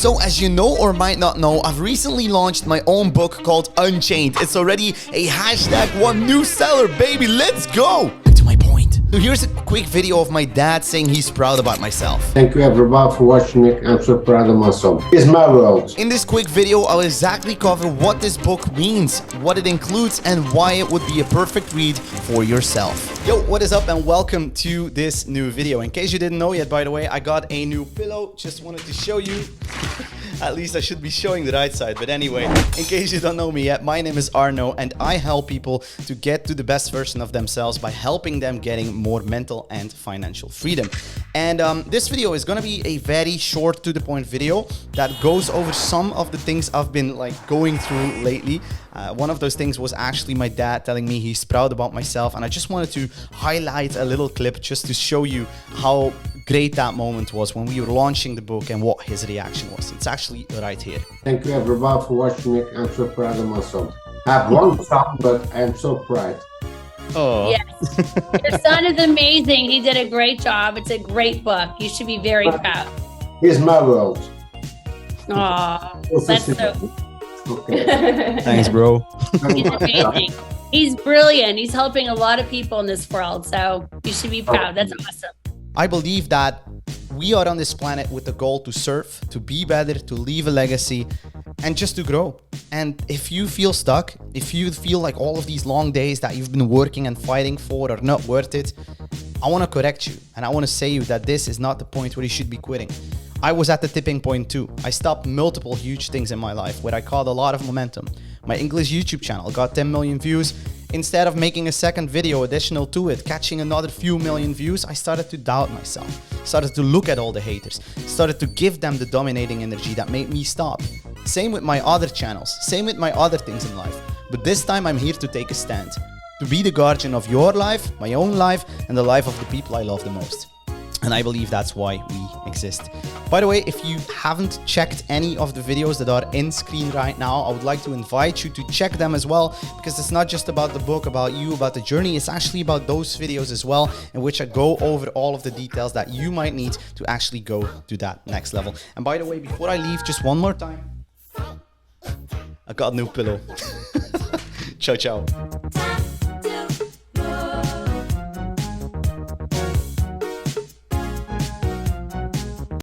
So as you know or might not know, I've recently launched my own book called Unchained. It's already a #1 new seller, baby. Let's go! To my point. So here's a quick video of my dad saying he's proud about myself. Thank you everyone for watching me. I'm so proud of myself. It's my world. In this quick video, I'll exactly cover what this book means, what it includes, and why it would be a perfect read for yourself. Yo, what is up and welcome to this new video. In case you didn't know yet, by the way, I got a new pillow. Just wanted to show you. At least I should be showing the right side. But anyway, in case you don't know me yet, my name is Arno and I help people to get to the best version of themselves by helping them getting more mental and financial freedom. And this video is going to be a very short to the point video that goes over some of the things I've been going through lately. One of those things was actually my dad telling me he's proud about myself, and I just wanted to highlight a little clip just to show you how great that moment was when we were launching the book and what his reaction was. It's actually right here. Thank you everyone for watching me. I'm so proud of myself. I have one son, but I'm so proud. Oh. Yes. Your son is amazing. He did a great job. It's a great book. You should be very proud. Here's my world. Aw, that's so... Okay. Thanks, bro. He's amazing. He's brilliant. He's helping a lot of people in this world, so you should be proud. That's awesome. I believe that we are on this planet with the goal to serve, to be better, to leave a legacy, and just to grow. And if you feel stuck, if you feel like all of these long days that you've been working and fighting for are not worth it, I want to correct you. And I want to say you that this is not the point where you should be quitting. I was at the tipping point too. I stopped multiple huge things in my life where I caught a lot of momentum. My English YouTube channel got 10 million views. Instead of making a second video additional to it, catching another few million views, I started to doubt myself. Started to look at all the haters. Started to give them the dominating energy that made me stop. Same with my other channels. Same with my other things in life. But this time I'm here to take a stand. To be the guardian of your life, my own life, and the life of the people I love the most. And I believe that's why we exist. By the way, if you haven't checked any of the videos that are in screen right now, I would like to invite you to check them as well, because it's not just about the book, about you, about the journey. It's actually about those videos as well, in which I go over all of the details that you might need to actually go to that next level. And by the way, before I leave, just one more time, I got a new pillow. Ciao, ciao.